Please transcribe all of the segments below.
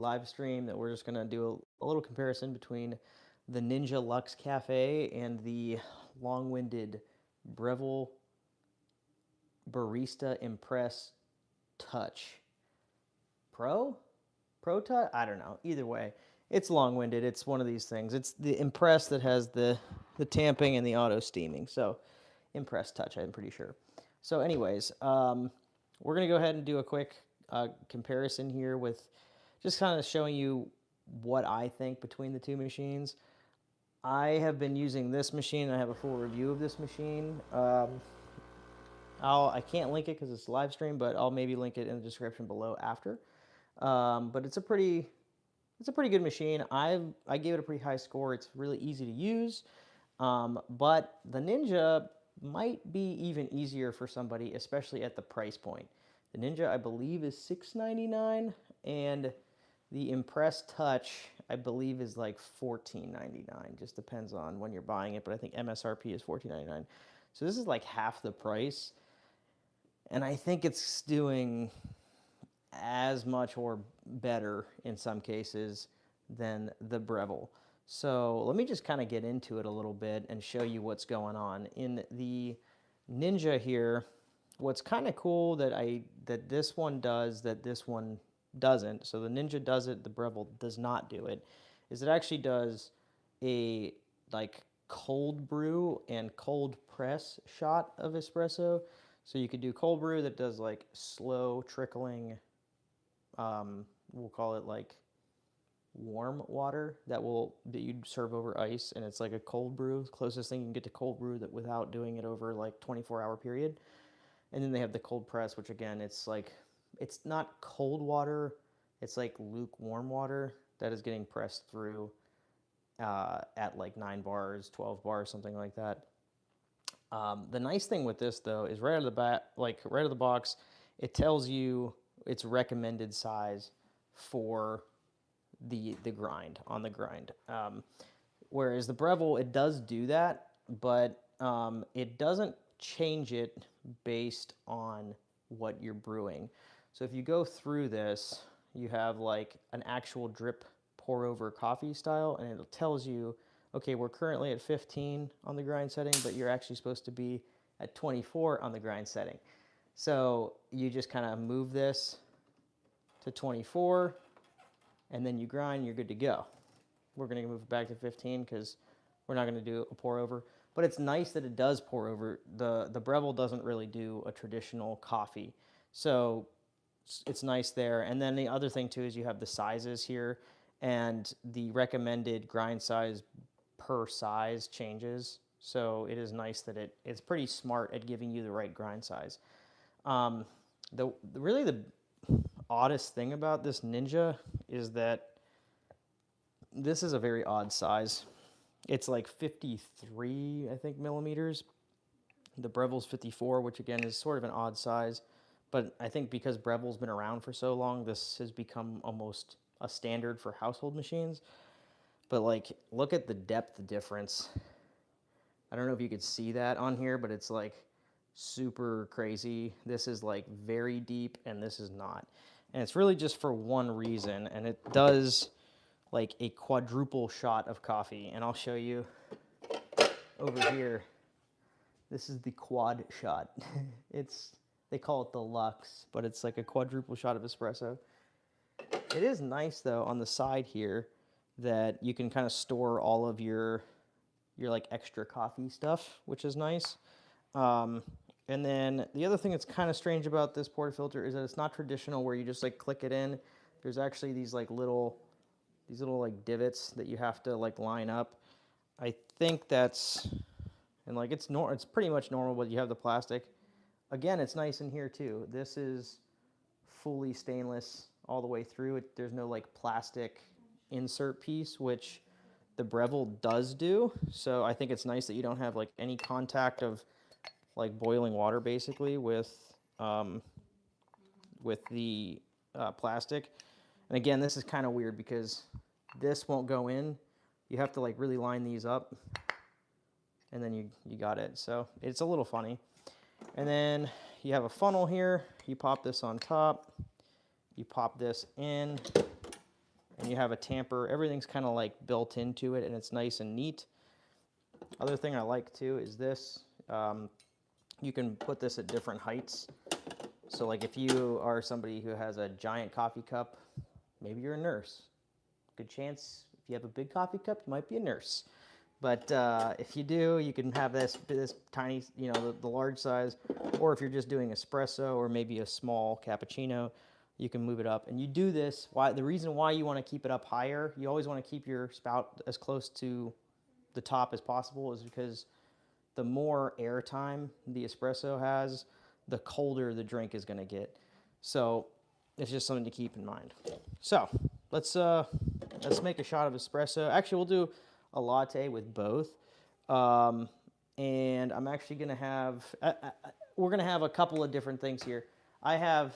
live stream that we're just going to do a little comparison between the Ninja Luxe Cafe and the long-winded Breville Barista Impress Touch Pro? Pro Touch? I don't know. Either way, it's long-winded. It's one of these things. It's the Impress that has the tamping and the auto steaming. So Impress Touch, I'm pretty sure. So anyways, we're going to go ahead and do a quick comparison here with just kind of showing you what I think between the two machines. I have been using this machine. I have a full review of this machine. I can't link it because it's live stream, but I'll maybe link it in the description below after. But it's a pretty good machine. I gave it a pretty high score. It's really easy to use. But the Ninja might be even easier for somebody, especially at the price point. The Ninja, I believe, is $6.99, and the Impress Touch, I believe, is like $14.99. Just depends on when you're buying it, but I think MSRP is $14.99. So this is like half the price, and I think it's doing as much or better in some cases than the Breville. So let me just kind of get into it a little bit and show you what's going on. In the Ninja here, what's kind of cool that this one does that this one doesn't, so the Ninja does it, the Breville does not do it, is it actually does a like cold brew and cold press shot of espresso. So you could do cold brew that does like slow trickling, we'll call it like warm water that you'd serve over ice, and it's like a cold brew, closest thing you can get to cold brew that without doing it over like 24-hour period. And then they have the cold press, which again, it's like, it's not cold water, it's like lukewarm water that is getting pressed through at like 9 bars, 12 bars, something like that. The nice thing with this though is right out of the bat, like right out of the box, it tells you its recommended size for the grind, on the grind. Whereas the Breville, it does do that, but it doesn't change it based on what you're brewing. So if you go through this, you have like an actual drip pour over coffee style, and it tells you, okay, we're currently at 15 on the grind setting, but you're actually supposed to be at 24 on the grind setting. So you just kind of move this to 24, and then you grind, you're good to go. We're going to move it back to 15 because we're not going to do a pour over. But it's nice that it does pour over. The Breville doesn't really do a traditional coffee. So it's nice there. And then the other thing too is you have the sizes here, and the recommended grind size per size changes. So it is nice that it's pretty smart at giving you the right grind size. Really the oddest thing about this Ninja is that this is a very odd size. It's like 53, I think, millimeters. The Breville's 54, which again is sort of an odd size. But I think because Breville's been around for so long, this has become almost a standard for household machines. But like, look at the depth difference. I don't know if you could see that on here, but it's like super crazy. This is like very deep, and this is not. And it's really just for one reason, and it does like a quadruple shot of coffee. And I'll show you over here. This is the quad shot. They call it the Luxe, but it's like a quadruple shot of espresso. It is nice though on the side here that you can kind of store all of your like extra coffee stuff, which is nice. And then the other thing that's kind of strange about this portafilter is that it's not traditional where you just like click it in. There's actually these little like divots that you have to like line up. I think that's, and like it's pretty much normal, but you have the plastic. Again, it's nice in here too. This is fully stainless all the way through it. There's no like plastic insert piece, which the Breville does do. So I think it's nice that you don't have like any contact of like boiling water basically with the plastic. And again, this is kind of weird because this won't go in. You have to like really line these up, and then you got it. So it's a little funny. And then you have a funnel here. You pop this on top. You pop this in. You have a tamper. Everything's kind of like built into it, and it's nice and neat. Other thing I like too is this. You can put this at different heights. So like if you are somebody who has a giant coffee cup, maybe you're a nurse. Good chance if you have a big coffee cup, you might be a nurse. But if you do, you can have this tiny, you know, the large size. Or if you're just doing espresso or maybe a small cappuccino, you can move it up. And you do this, the reason why you want to keep it up higher, you always want to keep your spout as close to the top as possible, is because the more air time the espresso has, the colder the drink is going to get. So it's just something to keep in mind. So let's make a shot of espresso. Actually, we'll do a latte with both. And I'm actually going to have, we're going to have a couple of different things here. I have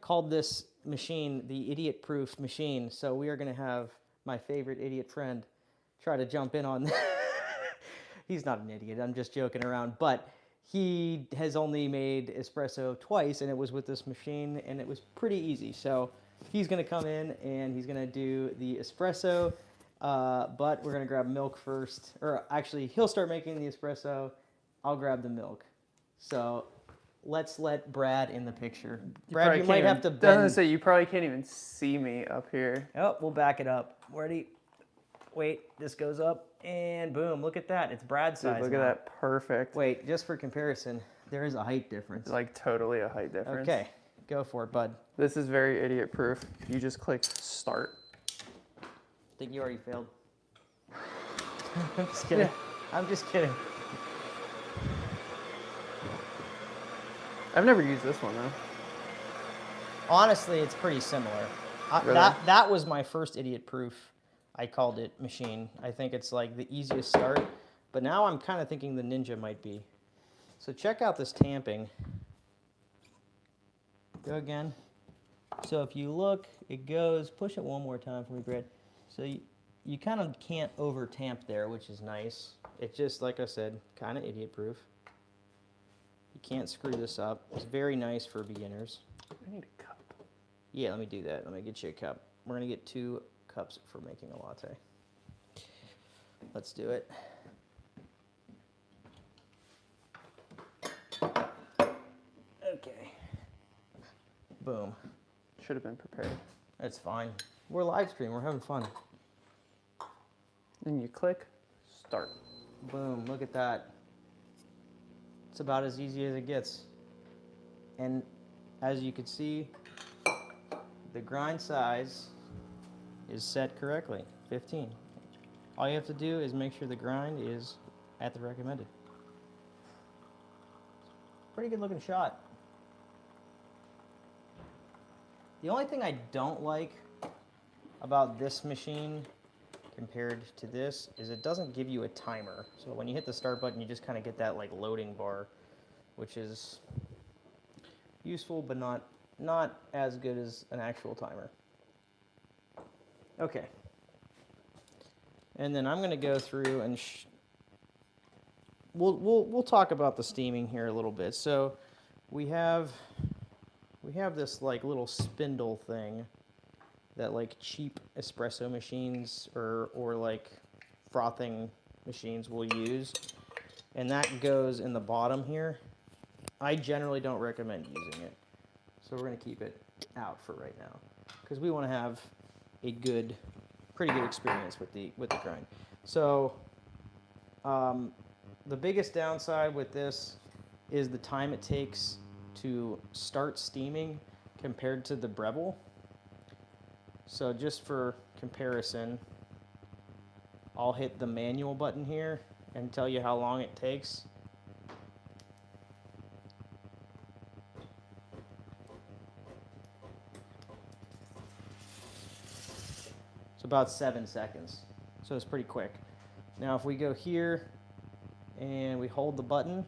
called this machine the idiot proof machine. So we are going to have my favorite idiot friend try to jump in on that. He's not an idiot, I'm just joking around, but he has only made espresso twice, and it was with this machine, and it was pretty easy. So he's gonna come in and he's gonna do the espresso, but we're gonna grab milk first, or actually he'll start making the espresso, I'll grab the milk. So let's let Brad in the picture. Brad, you might have to bend. I was gonna say, you probably can't even see me up here. Oh, we'll back it up. Ready? Wait, this goes up, and boom, look at that. It's Brad's size. Look at that, perfect. Wait, just for comparison, there is a height difference. Like totally a height difference. Okay, go for it, bud. This is very idiot proof. You just click start. I think you already failed. I'm just kidding. Yeah. I'm just kidding. I've never used this one though. Honestly, it's pretty similar. Really? That was my first idiot proof. I called it machine. I think it's like the easiest start, but now I'm kind of thinking the Ninja might be. So check out this tamping. Go again. So if you look, it goes, push it one more time for me, Brad. So you kind of can't over tamp there, which is nice. It's just, like I said, kind of idiot proof. You can't screw this up. It's very nice for beginners. I need a cup. Yeah, let me do that. Let me get you a cup. We're gonna get 2 cups for making a latte. Let's do it. Okay. Boom. Should have been prepared. That's fine. We're live stream. We're having fun. And you click start. Boom. Look at that. It's about as easy as it gets. And as you can see, the grind size is set correctly, 15. All you have to do is make sure the grind is at the recommended. Pretty good looking shot. The only thing I don't like about this machine compared to this is it doesn't give you a timer. So when you hit the start button, you just kind of get that like loading bar, which is useful but not as good as an actual timer. Okay, and then I'm going to go through and we'll talk about the steaming here a little bit. So we have this like little spindle thing that like cheap espresso machines or like frothing machines will use, and that goes in the bottom here. I generally don't recommend using it, so we're going to keep it out for right now because we want to have a pretty good experience with the grind. So the biggest downside with this is the time it takes to start steaming compared to the Breville. So just for comparison, I'll hit the manual button here and tell you how long it takes. It's about 7 seconds, so it's pretty quick. Now if we go here and we hold the button,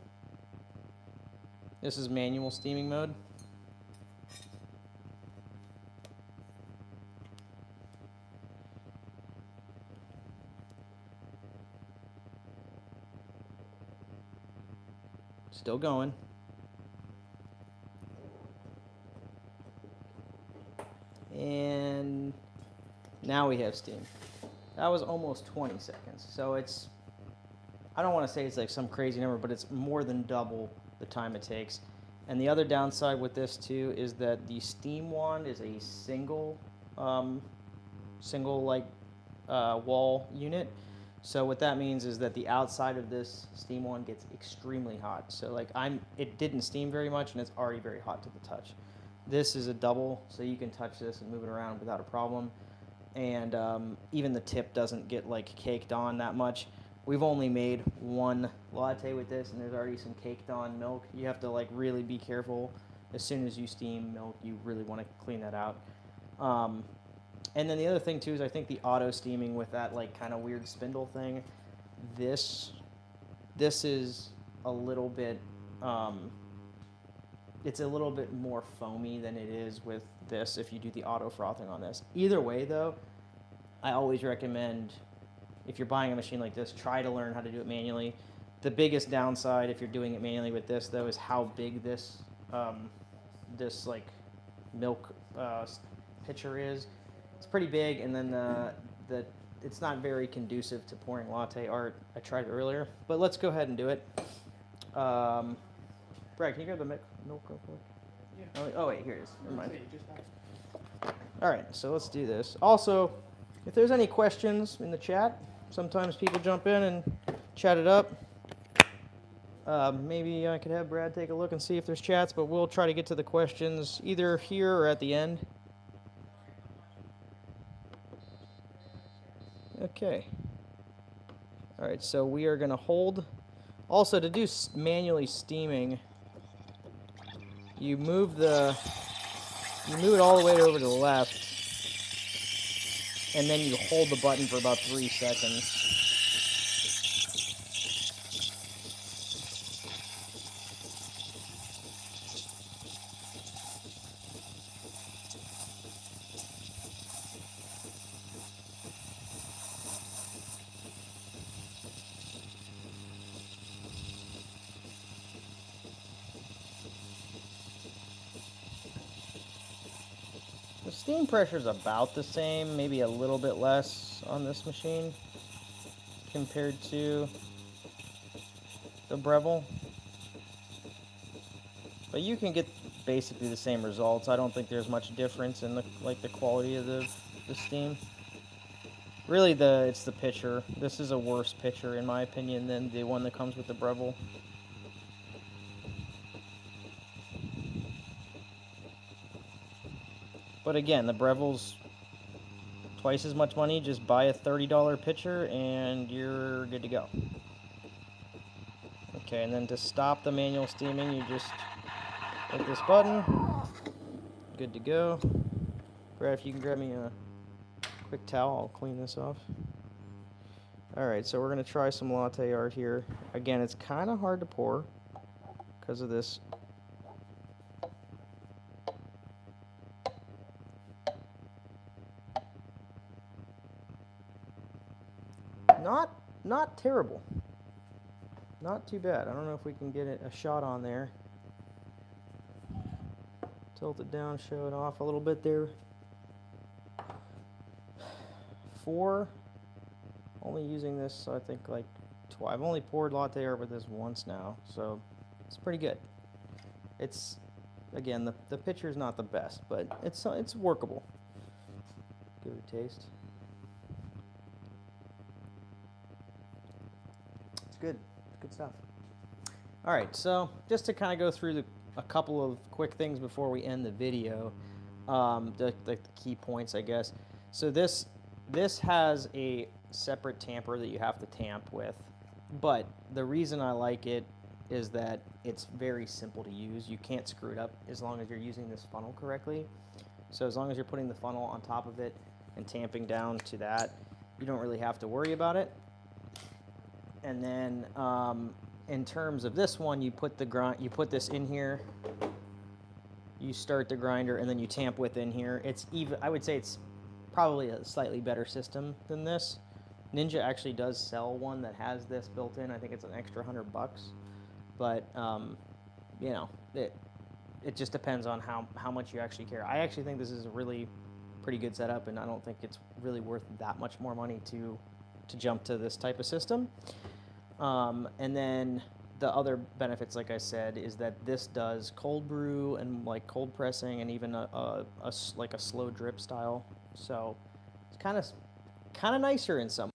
this is manual steaming mode. Still going. And Now we have steam. That was almost 20 seconds. So it's, I don't want to say it's like some crazy number, but it's more than double the time it takes. And the other downside with this too is that the steam wand is a single wall unit. So what that means is that the outside of this steam wand gets extremely hot. So like it didn't steam very much and it's already very hot to the touch. This is a double, so you can touch this and move it around without a problem. And even the tip doesn't get like caked on that much. We've only made one latte with this, and there's already some caked on milk. You have to like really be careful. As soon as you steam milk, you really want to clean that out. And then the other thing too is I think the auto steaming with that like kind of weird spindle thing. This is a little bit. It's a little bit more foamy than it is with this if you do the auto frothing on this. Either way though, I always recommend, if you're buying a machine like this, try to learn how to do it manually. The biggest downside if you're doing it manually with this though is how big this this like milk pitcher is. It's pretty big, and then it's not very conducive to pouring latte art. I tried it earlier, but let's go ahead and do it. Brad, can you grab the milk real quick? Yeah. Oh wait, here it is. Never mind. All right, so let's do this. Also, if there's any questions in the chat, sometimes people jump in and chat it up. Maybe I could have Brad take a look and see if there's chats, but we'll try to get to the questions either here or at the end. Okay. All right, so we are going to hold. Also, to do manually steaming, you move it all the way over to the left, and then you hold the button for about 3 seconds. The steam pressure is about the same, maybe a little bit less on this machine compared to the Breville. But you can get basically the same results. I don't think there's much difference in the quality of the steam. Really, it's the pitcher. This is a worse pitcher in my opinion than the one that comes with the Breville. But again, the Breville's twice as much money. Just buy a $30 pitcher and you're good to go. Okay, and then to stop the manual steaming, you just hit this button. Good to go. Brad, if you can grab me a quick towel, I'll clean this off. Alright, so we're going to try some latte art here. Again, it's kind of hard to pour because of this. Not terrible. Not too bad. I don't know if we can get a shot on there. Tilt it down, show it off a little bit there. 4. Only using this, I think, like I've only poured latte art with this once now, so it's pretty good. It's, again, the pitcher's not the best, but it's workable. Give it a taste. It's good. It's good stuff. All right, so just to kind of go through a couple of quick things before we end the video, the key points, I guess. So this has a separate tamper that you have to tamp with, but the reason I like it is that it's very simple to use. You can't screw it up as long as you're using this funnel correctly. So as long as you're putting the funnel on top of it and tamping down to that, you don't really have to worry about it. And then in terms of this one, you put this in here, you start the grinder, and then you tamp within here. It's even, I would say it's probably a slightly better system than this. Ninja actually does sell one that has this built in. I think it's an extra $100, but you know, it just depends on how much you actually care. I actually think this is a really pretty good setup, and I don't think it's really worth that much more money to jump to this type of system. And then the other benefits, like I said, is that this does cold brew and like cold pressing and even like a slow drip style. So it's kind of nicer in some